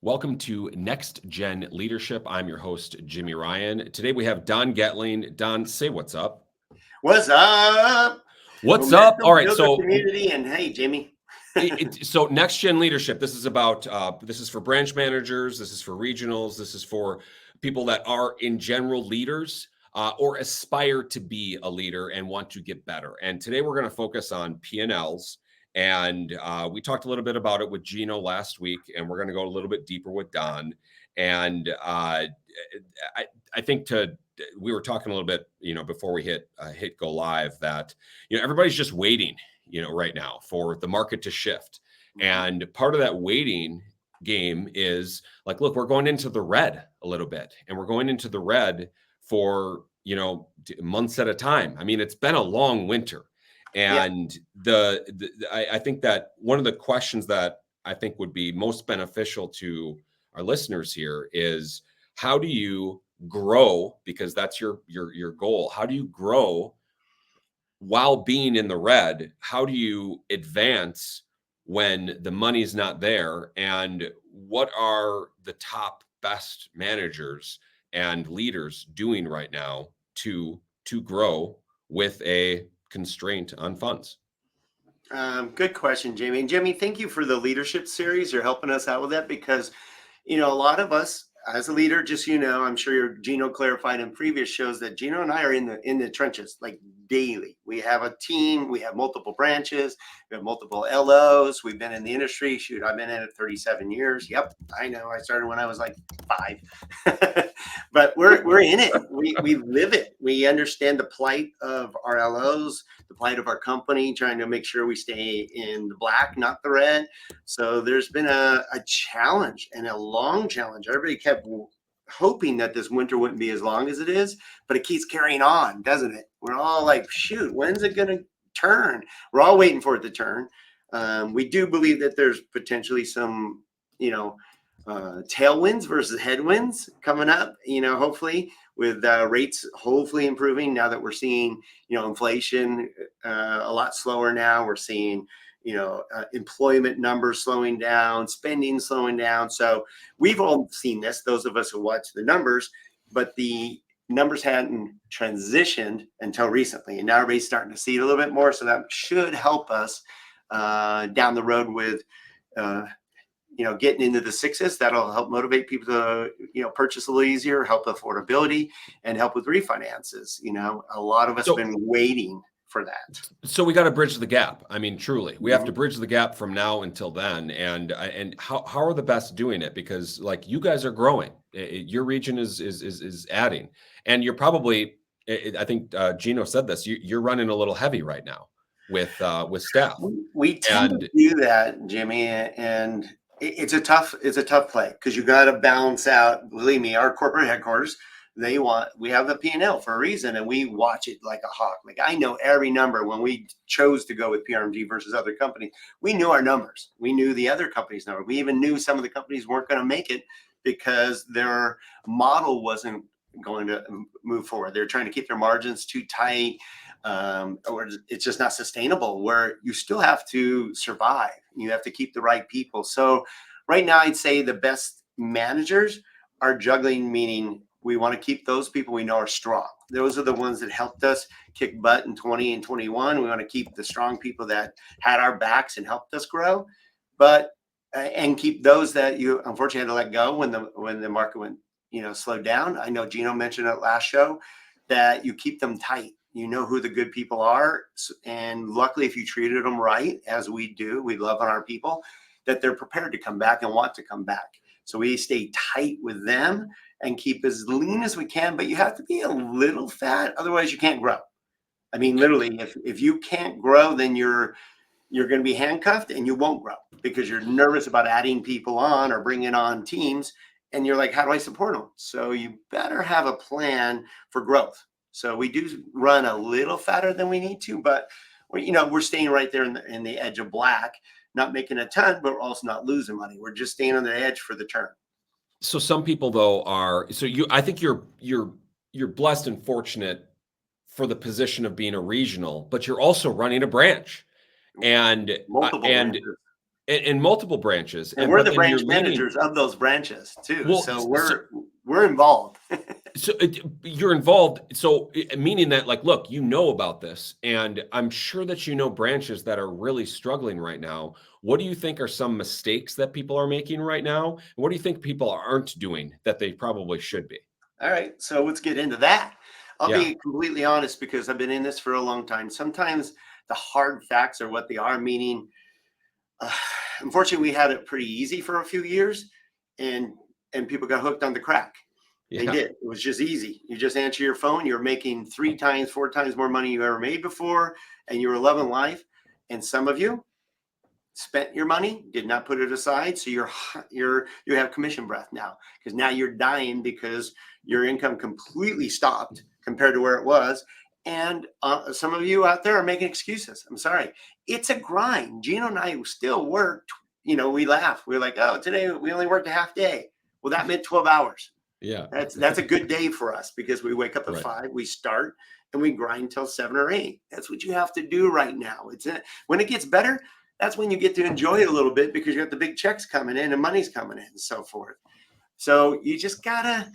Welcome to Next Gen Leadership. I'm your host, Jimmy Ryan. Today we have Don Getling. Don, say what's up. What's up? What's up? All Momentum, right. build a So, community, and hey, Jimmy. so Next Gen Leadership. This is about. This is for branch managers. This is for regionals. This is for people that are in general leaders or aspire to be a leader and want to get better. And today we're going to focus on P&Ls. And we talked a little bit about it with Gino last week, and we're going to go a little bit deeper with Don. And I think we were talking a little bit, before we hit go live, that everybody's just waiting, right now for the market to shift. And part of that waiting game is like, look, we're going into the red a little bit, and we're going into the red for months at a time. I mean, it's been a long winter. And I think that one of the questions that I think would be most beneficial to our listeners here is, how do you grow? Because that's your goal. How do you grow while being in the red? How do you advance when the money's not there? And what are the top best managers and leaders doing right now to grow with a constraint on funds? Good question, Jamie. And Jimmy, thank you for the leadership series. You're helping us out with that because, a lot of us as a leader, just I'm sure Gino clarified in previous shows that Gino and I are in the trenches like daily. We have a team, we have multiple branches, we have multiple LOs. We've been in the industry. Shoot, I've been in it 37 years. Yep, I know. I started when I was like 5. But we're in it. We live it. We understand the plight of our LOs, the plight of our company, trying to make sure we stay in the black, not the red. So there's been a challenge, and a long challenge. Everybody kept hoping that this winter wouldn't be as long as it is, but it keeps carrying on, doesn't it? We're all like, shoot, when's it going to turn? We're all waiting for it to turn. We do believe that there's potentially some, tailwinds versus headwinds coming up, hopefully with rates hopefully improving now that we're seeing, inflation a lot slower now. We're seeing, employment numbers slowing down, spending slowing down. So we've all seen this, those of us who watch the numbers, but the numbers hadn't transitioned until recently. And now everybody's starting to see it a little bit more. So that should help us down the road with, getting into the sixes. That'll help motivate people to, purchase a little easier, help affordability, and help with refinances. A lot of us have been waiting for that. So we got to bridge the gap. I mean, truly, we have to bridge the gap from now until then. And how are the best doing it? Because like, you guys are growing, your region is adding, and you're probably, I think Gino said this, you're running a little heavy right now with staff. We tend to do that, Jimmy, and it's a tough play because you got to balance out. Believe me, our corporate headquarters, we have the P&L for a reason, and we watch it like a hawk. Like, I know every number. When we chose to go with PRMG versus other companies, we knew our numbers. We knew the other companies' number. We even knew some of the companies weren't going to make it because their model wasn't going to move forward. They're trying to keep their margins too tight, or it's just not sustainable, where you still have to survive. You have to keep the right people. So right now, I'd say the best managers are juggling, meaning we want to keep those people we know are strong. Those are the ones that helped us kick butt in 20 and 21. We want to keep the strong people that had our backs and helped us grow, and keep those that you unfortunately had to let go when the market went, slowed down. I know Gino mentioned it last show that you keep them tight. You know who the good people are. And luckily, if you treated them right, as we do, we love on our people, that they're prepared to come back and want to come back. So we stay tight with them and keep as lean as we can, but you have to be a little fat. Otherwise, you can't grow. I mean, literally, if you can't grow, then you're going to be handcuffed and you won't grow because you're nervous about adding people on or bringing on teams. And you're like, how do I support them? So you better have a plan for growth. So we do run a little fatter than we need to, but we're staying right there in the edge of black, not making a ton, but we're also not losing money. We're just staying on the edge for the turn. So some people though I think you're blessed and fortunate for the position of being a regional, but you're also running a branch, and multiple branches. and multiple branches, And we're but the then you're branch leading. managers of those branches too. Well, So we're involved. so you're involved. So meaning that, like, look, you know about this, and I'm sure that you know branches that are really struggling right now. What do you think are some mistakes that people are making right now? What do you think people aren't doing that they probably should be? All right, so let's get into that. I'll Yeah. be completely honest because I've been in this for a long time. Sometimes the hard facts are what they are, meaning, uh, unfortunately, we had it pretty easy for a few years, and people got hooked on the crack. They Yeah. did. It was just easy. You just answer your phone. You're making 3 times, 4 times more money you ever made before, and you were loving life. And some of you spent your money, did not put it aside, so you have commission breath now because now you're dying because your income completely stopped compared to where it was. And some of you out there are making excuses. I'm sorry, it's a grind. Gino and I still worked. We laugh. We're like, oh, today we only worked a half day. Well, that meant 12 hours. Yeah. That's a good day for us because we wake up at Right. 5, we start, and we grind till 7 or 8. That's what you have to do right now. When it gets better, that's when you get to enjoy it a little bit because you got the big checks coming in and money's coming in and so forth. So you just gotta,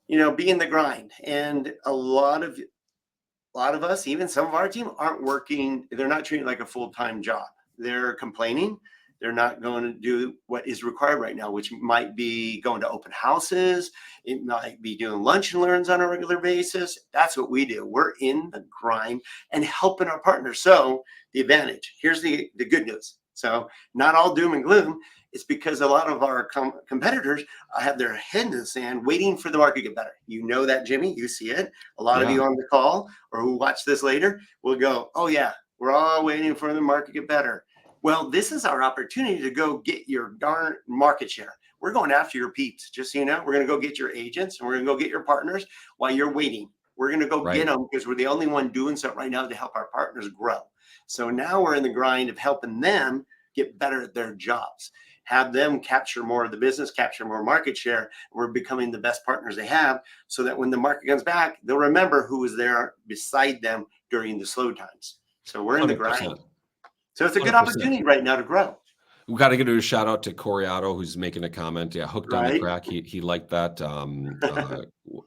be in the grind. And a lot of us, even some of our team, aren't working. They're not treating it like a full-time job. They're complaining. They're not going to do what is required right now, which might be going to open houses. It might be doing lunch and learns on a regular basis. That's what we do. We're in the grind and helping our partners. So the advantage, here's the good news. So not all doom and gloom. It's because a lot of our competitors have their head in the sand waiting for the market to get better. You know that, Jimmy. You see it. A lot of Yeah. you on the call or who watch this later will go, oh, yeah, we're all waiting for the market to get better. Well, this is our opportunity to go get your darn market share. We're going after your peeps. Just so you know, we're going to go get your agents and we're going to go get your partners while you're waiting. We're going to go Right. get them because we're the only one doing something right now to help our partners grow. So now we're in the grind of helping them get better at their jobs, have them capture more of the business, capture more market share. We're becoming the best partners they have so that when the market comes back, they'll remember who was there beside them during the slow times. So we're in the grind. 100%. So it's a good 100%. opportunity right now to grow. We got to give a shout out to Coriato, who's making a comment. Yeah, hooked on the Right. crack. He liked that.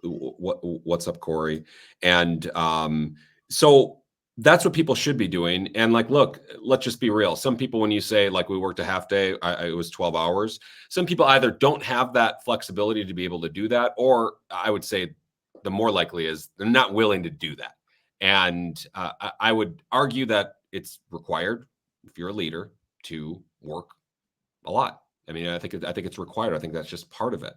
What's up, Corey? And so that's what people should be doing. And like, look, let's just be real. Some people, when you say like we worked a half day, it was 12 hours. Some people either don't have that flexibility to be able to do that, or I would say the more likely is they're not willing to do that. And I would argue that it's required if you're a leader to work a lot. I mean, I think it's required. I think that's just part of it.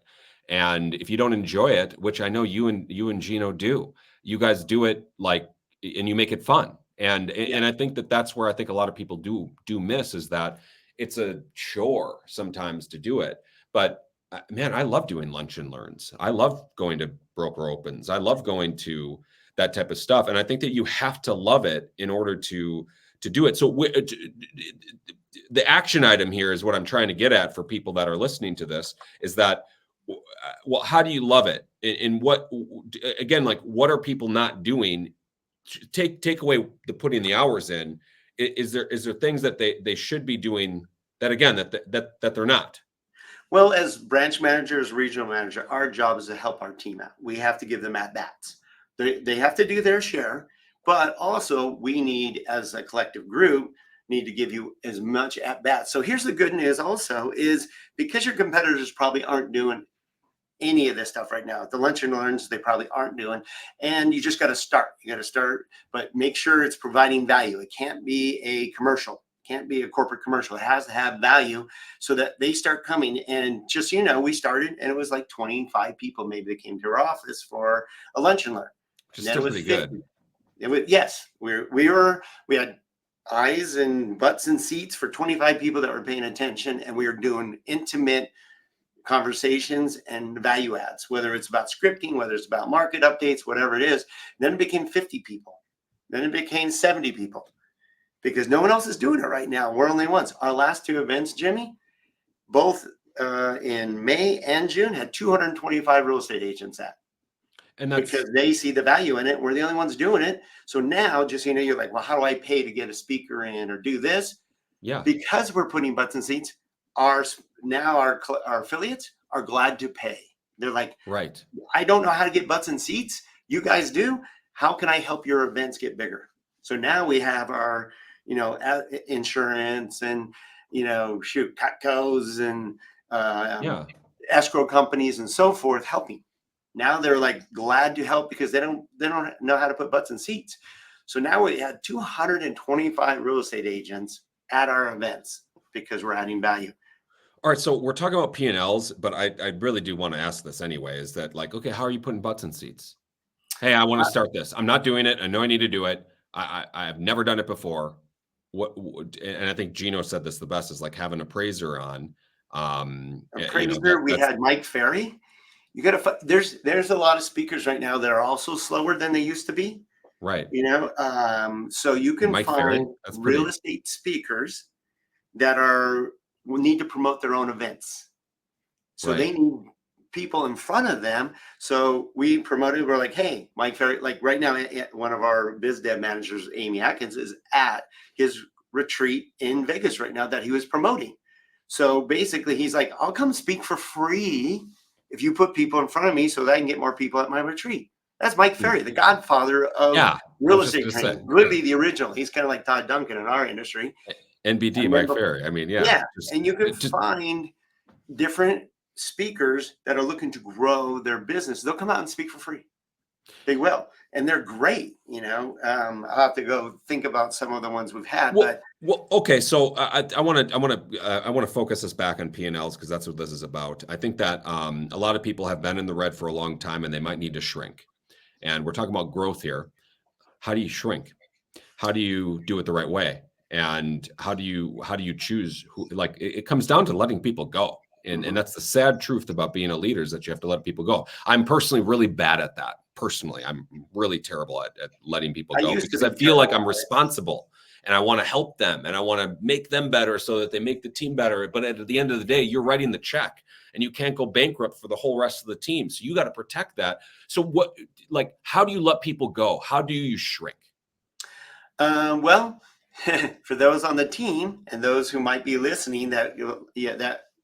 And if you don't enjoy it, which I know you and Gino do, you guys do it like, and you make it fun. And I think that's where I think a lot of people do miss is that it's a chore sometimes to do it. But man, I love doing lunch and learns. I love going to broker opens. I love going to that type of stuff. And I think that you have to love it in order to do it. So the action item here is what I'm trying to get at for people that are listening to this is that, well, how do you love it? And what, again, like what are people not doing? Take away the putting the hours in. Is there things that they should be doing that, again, that they're not? Well, as branch managers, regional manager, our job is to help our team out. We have to give them at bats. They have to do their share, but also we need, as a collective group, need to give you as much at bat. So here's the good news also is because your competitors probably aren't doing any of this stuff right now. The lunch and learns, they probably aren't doing. And you just got to start. You got to start, but make sure it's providing value. It can't be a commercial. Can't be a corporate commercial. It has to have value so that they start coming. And just, we started and it was like 25 people maybe that came to our office for a lunch and learn. Just still pretty good. It was, yes, we had eyes and butts and seats for 25 people that were paying attention, and we were doing intimate conversations and value adds, whether it's about scripting, whether it's about market updates, whatever it is. Then it became 50 people. Then it became 70 people because no one else is doing it right now. We're only ones. Our last 2 events, Jimmy, both in May and June, had 225 real estate agents at. And that's because they see the value in it. We're the only ones doing it. So now, just you're like, well, how do I pay to get a speaker in or do this? Yeah. Because we're putting butts in seats, our affiliates are glad to pay. They're like, Right. I don't know how to get butts in seats. You guys do. How can I help your events get bigger? So now we have our, insurance and, Cutcos and Yeah. escrow companies and so forth helping. Now they're like glad to help because they don't know how to put butts in seats. So now we had 225 real estate agents at our events because we're adding value. All right, so we're talking about P&Ls, but I really do want to ask this anyway, is that like, okay, how are you putting butts in seats? Hey, I want to start this. I'm not doing it. I know I need to do it. I have never done it before. And I think Gino said this the best, is like having an appraiser on. Appraiser, we That's had Mike Ferry. You got to there's a lot of speakers right now that are also slower than they used to be. right. So you can Mike Ferry, find that's real pretty. estate speakers that will need to promote their own events. So Right. they need people in front of them. So we promoted, we're like, hey, Mike Ferry, like right now, one of our biz dev managers, Amy Atkins, is at his retreat in Vegas right now that he was promoting. So basically, he's like, I'll come speak for free if you put people in front of me so that I can get more people at my retreat. That's Mike Ferry, the godfather of Yeah. I real was just estate gonna say, training, really the original. He's kind of like Todd Duncan in our industry. NBD, And then, Mike Ferry. I mean, yeah. yeah, and you can Just find different speakers that are looking to grow their business. They'll come out and speak for free. They will, and they're great. I'll have to go think about some of the ones we've had, but well, okay. So I want to focus us back on P&Ls because that's what this is about. I think that a lot of people have been in the red for a long time and they might need to shrink. And we're talking about growth here. How do you shrink? How do you do it the right way? And how do you choose who? Like it comes down to letting people go. And that's the sad truth about being a leader, is that you have to let people go. I'm personally really bad at that. Personally, I'm really terrible at letting people I go used to because be I feel like terrible I'm at it. responsible and I want to help them and I want to make them better so that they make the team better. But at the end of the day, you're writing the check and you can't go bankrupt for the whole rest of the team. So you got to protect that. So how do you let people go? How do you shrink? Well, for those on the team and those who might be listening that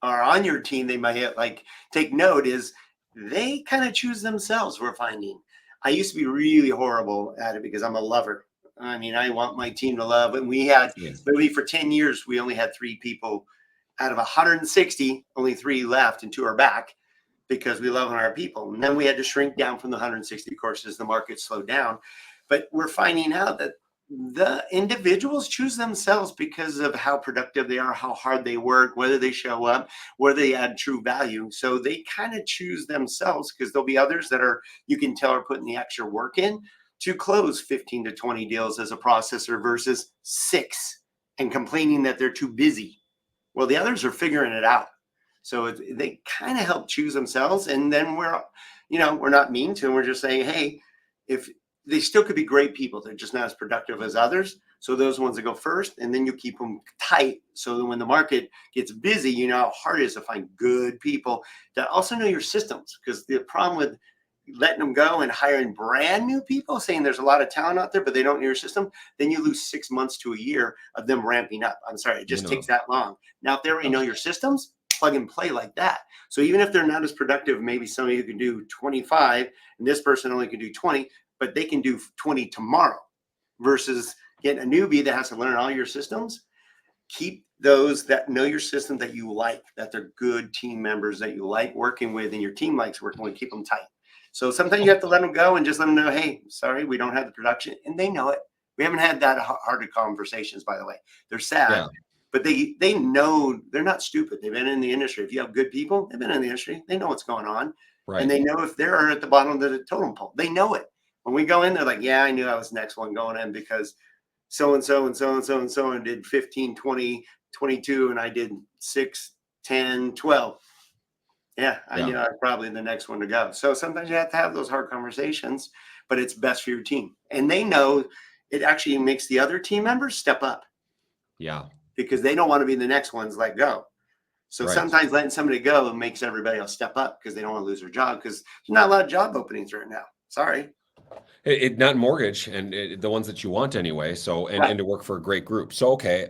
are on your team, they might like take note is they kind of choose themselves. We're finding. I used to be really horrible at it because I'm a lover. I mean, I want my team to love, and we had literally for 10 years, we only had 3 people out of 160, only 3 left and 2 are back because we love our people. And then we had to shrink down from the 160 courses, the market slowed down. But we're finding out that the individuals choose themselves because of how productive they are, how hard they work, whether they show up, whether they add true value. So they kind of choose themselves because there'll be others that you can tell are putting the extra work in to close 15 to 20 deals as a processor versus 6 and complaining that they're too busy. Well, the others are figuring it out. So they kind of help choose themselves. And then we're not mean to them. We're just saying, hey, if they still could be great people, they're just not as productive as others. So those ones that go first, and then you keep them tight. So that when the market gets busy, you know how hard it is to find good people that also know your systems. Because the problem with letting them go and hiring brand new people, saying there's a lot of talent out there, but they don't know your system, then you lose 6 months to a year of them ramping up. I'm sorry, it just takes that long. Now, if they already know your systems, plug and play like that. So even if they're not as productive, maybe somebody who can do 25 and this person only can do 20, but they can do 20 tomorrow versus getting a newbie that has to learn all your systems. Keep those that know your system that you like, that they're good team members that you like working with and your team likes working with, keep them tight. So sometimes you have to let them go and just let them know, hey, sorry, we don't have the production. And they know it. We haven't had that hard of conversations, by the way. They're sad, but they know, they're not stupid. They've been in the industry. If you have good people, they've been in the industry. They know what's going on. Right. And they know if they're at the bottom of the totem pole. They know it. When we go in, they're like, yeah, I knew I was the next one going in because so-and-so and so-and-so and so and did 15, 20, 22, and I did 6, 10, 12. Yeah, I knew I was probably the next one to go. So sometimes you have to have those hard conversations, but it's best for your team. And they know it actually makes the other team members step up. Yeah. Because they don't want to be the next ones let go. So sometimes letting somebody go makes everybody else step up because they don't want to lose their job because there's not a lot of job openings right now. Sorry. Not mortgage and the ones that you want anyway. So, Right. and to work for a great group. So, okay.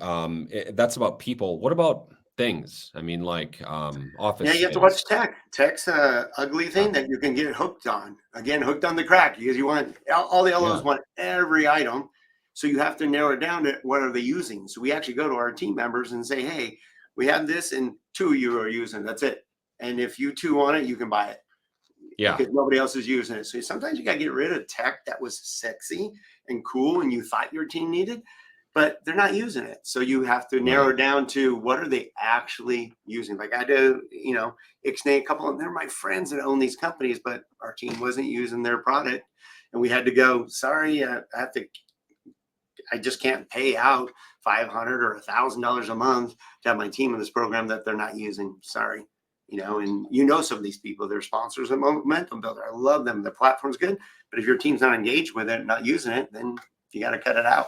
That's about people. What about things? I mean, like, office Yeah, you have to watch space. tech. Tech's a ugly Uh, thing that you can get hooked on. Again, hooked on the crack because you want all the LOs yeah. want every item. So you have to narrow it down to what are they using. So we actually go to our team members and say, hey, we have this and two of you are using. That's it. And if you two want it, you can buy it Yeah. because nobody else is using it. So sometimes you got to get rid of tech that was sexy and cool and you thought your team needed, but they're not using it. So you have to Right. narrow down to what are they actually using. Like I do, Ixnay, a couple of them, they're my friends that own these companies, but our team wasn't using their product. And we had to go, sorry, I just can't pay out 500 or $1,000 a month to have my team in this program that they're not using. Sorry. And some of these people, they're sponsors of Momentum Builder. I love them. The platform's good. But if your team's not engaged with it, not using it, then you got to cut it out.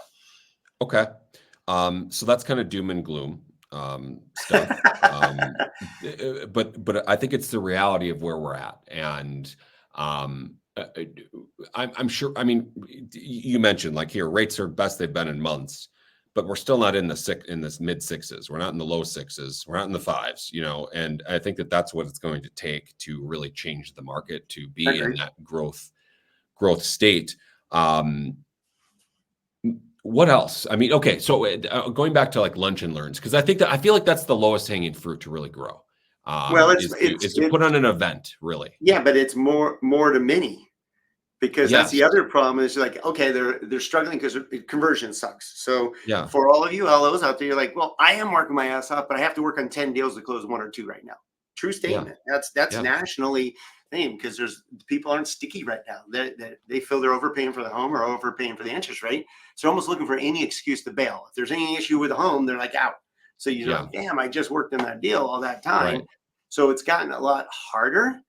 Okay. So that's kind of doom and gloom stuff. But I think it's the reality of where we're at. And I'm sure, I mean, you mentioned like here, rates are best they've been in months, but we're still not in this mid sixes. We're not in the low sixes. We're not in the fives, and I think that that's what it's going to take to really change the market to be in Agreed. that growth state. Um, what else? I mean, okay, so going back to like lunch and learns, because I feel like that's the lowest hanging fruit to really grow. Well, Is to put on an event, really. yeah, but it's more to many because that's Yes. the other problem is like, okay, they're struggling because conversion sucks. So Yeah. for all of you LOs out there, you're like, well, I am working my ass off, but I have to work on 10 deals to close one or two right now. True Yeah. statement. That's Yeah. nationally named because there's people aren't sticky right now. They feel they're overpaying for the home or overpaying for the interest rate. So they're almost looking for any excuse to bail. If there's any issue with the home, they're like out. So you're Yeah. like, damn, I just worked in that deal all that time. Right. So it's gotten a lot harder.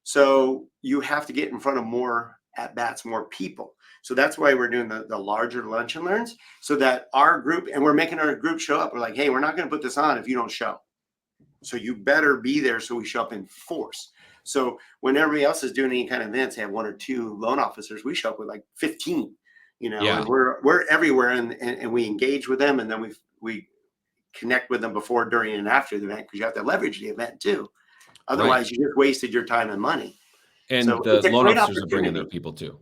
So you have to get in front of more at bats, more people. So that's why we're doing the larger lunch and learns so that our group, and we're making our group show up. We're like, hey, we're not going to put this on if you don't show. So you better be there so we show up in force. So when everybody else is doing any kind of events, they have one or two loan officers, we show up with like 15, Yeah. and we're everywhere and we engage with them and then we connect with them before, during, and after the event because you have to leverage the event too. Right. Otherwise, you just wasted your time and money. And So the it's a loan great officers are bringing their opportunity. people too.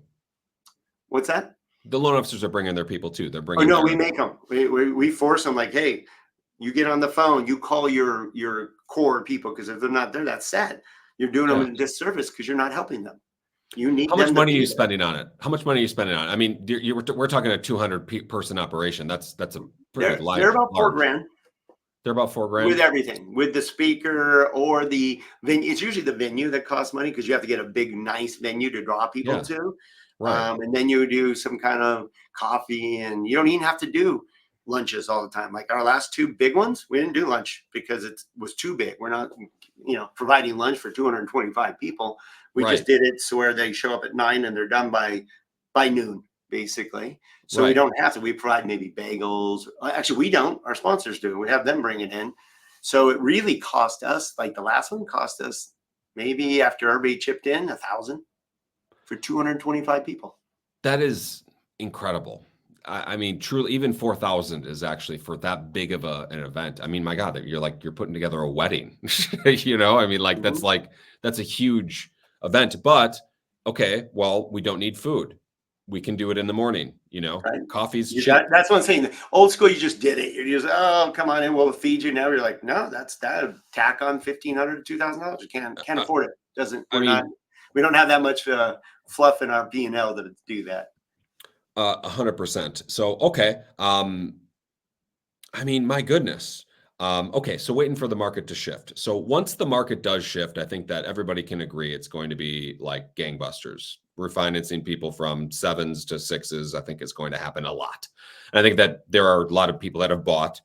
What's that? The loan officers are bringing their people too. They're Oh bringing no, their we make them. We force them. Like, hey, you get on the phone, you call your core people because if they're not there, that's sad. You're doing them yeah. a disservice because you're not helping them. You need How much them to money are be you there. spending on it? How much money are you spending on it? I mean, we're talking a 200 person operation. That's a pretty They're about large. $4,000 They're about $4,000. with everything, with the speaker or the venue. It's usually the venue that costs money because you have to get a big, nice venue to draw people Yeah. to. Right. And then you do some kind of coffee, and you don't even have to do lunches all the time. Like our last two big ones, we didn't do lunch because it was too big. We're not, providing lunch for 225 people. We just Right. did it so where they show up at 9 and they're done by noon, basically. So we Right. don't have to. We provide maybe bagels. Actually, we don't. Our sponsors do. We have them bring it in. So it really cost us. Like the last one cost us maybe after everybody chipped in 1,000 for 225 people. That is incredible. I mean, truly, even 4,000 is actually for that big of an event. I mean, my God, you're putting together a wedding. I mean, like Mhm. that's a huge event. But okay, well, we don't need food. We can do it in the morning. Right. Coffee's cheap. That's what I'm saying. Old school, you just did it. You just, oh, come on in, we'll feed you. Now you're like, no, that tack on $1,500 to $2,000. You can't Uh, afford it. Doesn't I mean, we don't have that much fluff in our P&L to do that. 100%. So okay. I mean, my goodness. Okay, so waiting for the market to shift. So once the market does shift, I think that everybody can agree it's going to be like gangbusters. Refinancing people from sevens to sixes, I think is going to happen a lot. And I think that there are a lot of people that have bought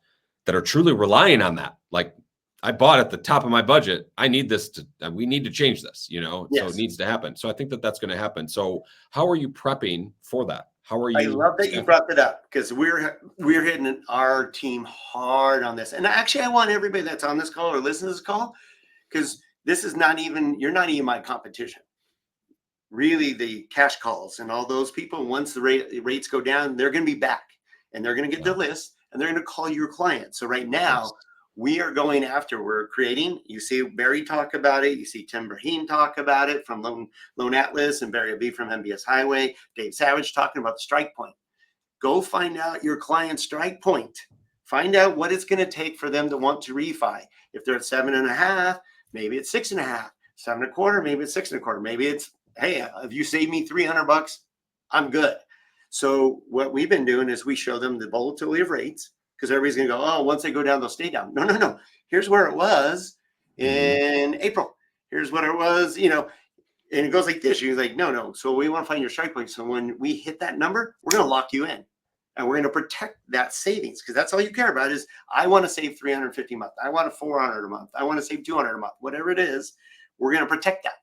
that are truly relying on that. Like, I bought at the top of my budget. I need this we need to change this, so it Yes. needs to happen. So I think that that's going to happen. So how are you prepping for that? How are I you love that you staffing? brought that up because we're hitting our team hard on this. And actually, I want everybody that's on this call or listen to this call because this is not even you're not even my competition. really the cash calls and all those people, once the rates go down, they're going to be back and they're going to get the list and they're going to call your client. So right now, we are going after, we're creating, you see Barry talk about it, you see Tim Brahim talk about it from Loan Atlas, and Barry B from MBS Highway, Dave Savage talking about the strike point. Go find out your client's strike point. Find out what it's going to take for them to want to refi. If they're at 7.5, maybe it's 6.5, 7.25, maybe it's 6.25, maybe it's, hey, if you save me $300, I'm good. So what we've been doing is we show them the volatility of rates, because everybody's going to go, oh, once they go down, they'll stay down. No. Here's where it was in April. Here's what it was, and it goes like this. You're like, no. So we want to find your strike point. So when we hit that number, we're going to lock you in. And we're going to protect that savings, because that's all you care about is, I want to save $350 a month. I want a $400 a month. I want to save $200 a month, whatever it is. We're going to protect that.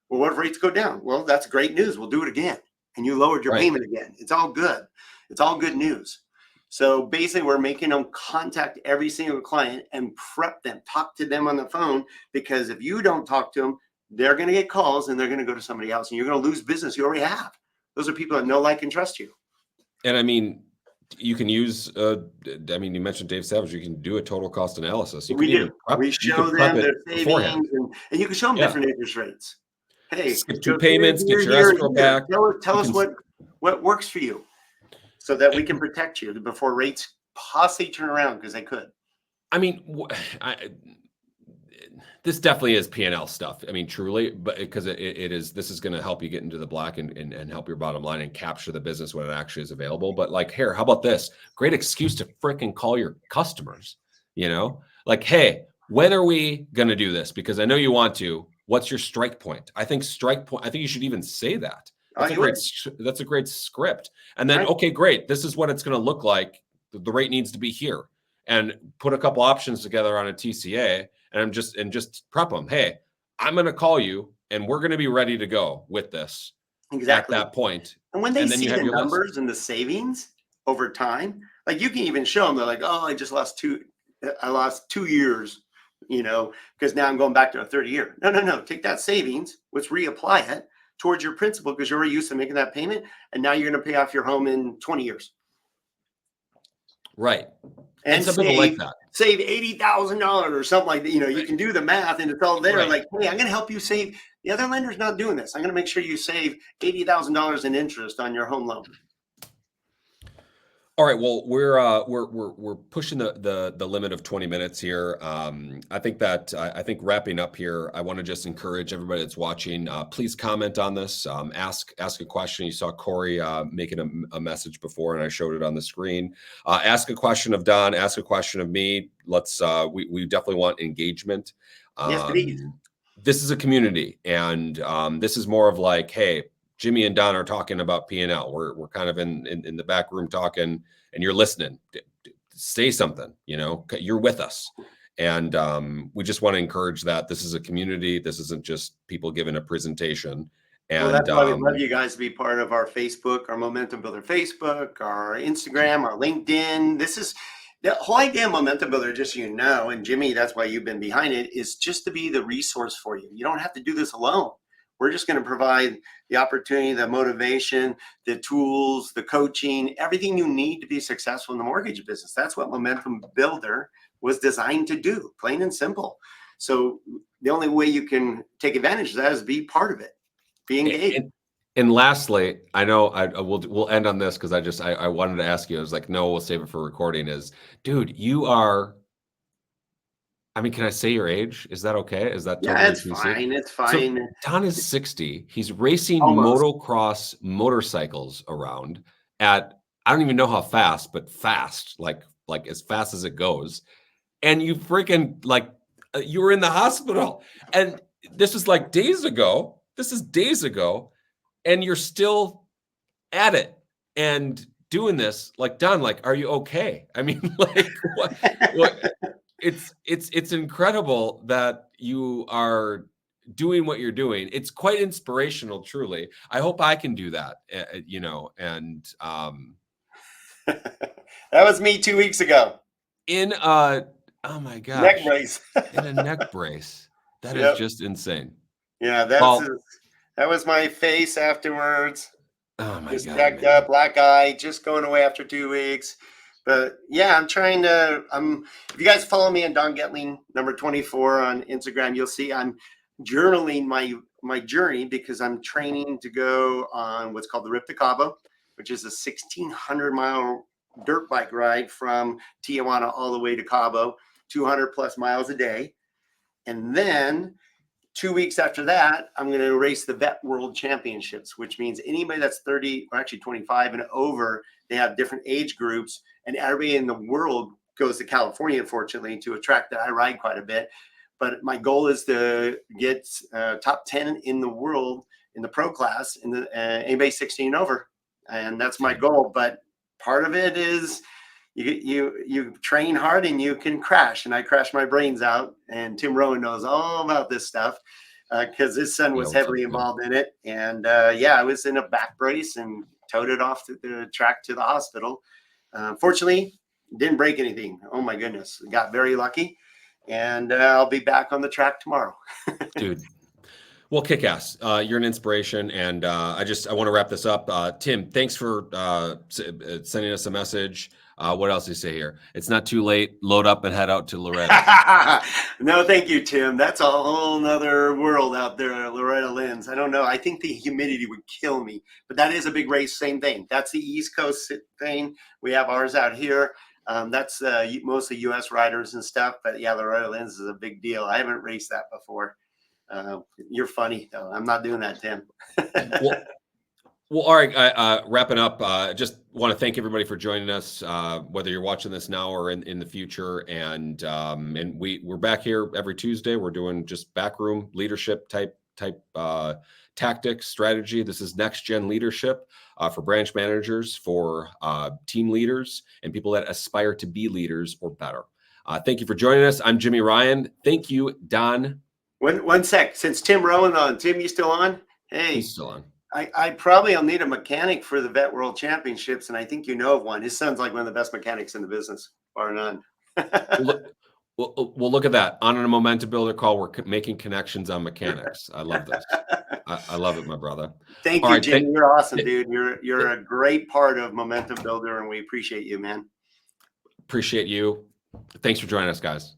Well, what if rates go down? Well, that's great news. We'll do it again. And you lowered your payment again. It's all good. It's all good news. So basically, we're making them contact every single client and prep them, talk to them on the phone, because if you don't talk to them, they're going to get calls and they're going to go to somebody else, and you're going to lose business you already have. Those are people that know, like, and trust you. And I mean, you can use, you mentioned Dave Savage, you can do a total cost analysis. You can We show them their savings, and you can show them different interest rates. Hey, skip 2 payments, get your escrow back. Tell us what works for you, so that we can protect you before rates possibly turn around, because they could. I mean, this definitely is P&L stuff. I mean, truly, but because this is going to help you get into the black and help your bottom line and capture the business when it actually is available. But like, here, how about this? Great excuse to freaking call your customers, like, hey, when are we going to do this? Because I know you want to. What's your strike point? I think you should even say that. That's a great script. And then, okay, great. This is what it's going to look like. The rate needs to be here, and put a couple options together on a TCA. And just prep them. Hey, I'm going to call you, and we're going to be ready to go with this at that point. And when they see the numbers and the savings over time, like, you can even show them, they're like, oh, I lost 2 years, because now I'm going back to a 30-year. No. Take that savings, let's reapply it towards your principal, because you're already used to making that payment, and now you're going to pay off your home in 20 years. Right. And some people like that. Save $80,000 or something like that. You can do the math, and it's all there. Right. Like, hey, I'm going to help you save. The other lender's not doing this. I'm going to make sure you save $80,000 in interest on your home loan. All right. Well, we're pushing the limit of 20 minutes here. I think wrapping up here, I want to just encourage everybody that's watching. Please comment on this. Ask a question. You saw Corey making a message before, and I showed it on the screen. Ask a question of Don. Ask a question of me. Let's. We definitely want engagement. Yes, please. This is a community, and this is more of like, hey, Jimmy and Don are talking about P&L. We're kind of in the back room talking, and you're listening. Say something, you're with us. And we just want to encourage that this is a community. This isn't just people giving a presentation. And that's why we love you guys to be part of our Facebook, our Momentum Builder Facebook, our Instagram, our LinkedIn. This is the whole idea of Momentum Builder, just so you know, and Jimmy, that's why you've been behind it, is just to be the resource for you. You don't have to do this alone. We're just going to provide the opportunity, the motivation, the tools, the coaching, everything you need to be successful in the mortgage business. That's what Momentum Builder was designed to do, plain and simple. So the only way you can take advantage of that is be part of it, be engaged. And lastly, I know we'll end on this, because I wanted to ask you. I was like, no, we'll save it for recording. Dude, you are. I mean, can I say your age? Is that okay? Is that totally it's fine? It's fine. So Don is 60. He's racing motocross motorcycles around at, I don't even know how fast, but fast, like as fast as it goes. And you freaking, like, you were in the hospital, and this is like days ago. This is days ago, and you're still at it and doing this. Like, Don, like, are you okay? I mean, like, what? It's incredible that you are doing what you're doing. It's quite inspirational, truly. I hope I can do that, and that was me 2 weeks ago. In a, oh my gosh, neck brace. In a neck brace. That is just insane. Yeah, That was my face afterwards. Oh my Just God, jacked man. up, black eye, just going away after 2 weeks. But yeah, if you guys follow me on Don Getling, number 24 on Instagram, you'll see I'm journaling my journey because I'm training to go on what's called the Rip to Cabo, which is a 1,600-mile dirt bike ride from Tijuana all the way to Cabo, 200 plus miles a day. And then 2 weeks after that, I'm going to race the Vet World Championships, which means anybody that's 30 or actually 25 and over, they have different age groups, and everybody in the world goes to California, unfortunately, to a track that I ride quite a bit. But my goal is to get top 10 in the world in the pro class, in the anybody 16 and over, and that's my goal. But part of it is you train hard and you can crash, and I crashed my brains out, and Tim Rowan knows all about this stuff because his son was heavily involved in it. And yeah, I was in a back brace and towed it off the track to the hospital. Fortunately, didn't break anything. Oh my goodness, got very lucky, and I'll be back on the track tomorrow. Dude. Well, kick ass. You're an inspiration. And I want to wrap this up. Tim, thanks for sending us a message. What else do you say here? It's not too late. Load up and head out to Loretta. No, thank you, Tim. That's a whole nother world out there at Loretta Lynn's. I don't know. I think the humidity would kill me, but that is a big race. Same thing. That's the East Coast thing. We have ours out here. That's mostly U.S. riders and stuff. But yeah, Loretta Lynn's is a big deal. I haven't raced that before. You're funny, though. I'm not doing that, Tim. Well, all right. Wrapping up, just want to thank everybody for joining us, whether you're watching this now or in the future. And we're back here every Tuesday. We're doing just backroom leadership type tactics, strategy. This is next gen leadership for branch managers, for team leaders, and people that aspire to be leaders or better. Thank you for joining us. I'm Jimmy Ryan. Thank you, Don. One sec. Since Tim Rowan on, Tim, you still on? Hey, He's still on. I probably will need a mechanic for the Vet World Championships, and I think you know of one. His son's like one of the best mechanics in the business, bar none. Well, look at that. On a Momentum Builder call, we're making connections on mechanics. I love this. I love it, my brother. Thank you, Jimmy. You're awesome, dude. You're a great part of Momentum Builder, and we appreciate you, man. Appreciate you. Thanks for joining us, guys.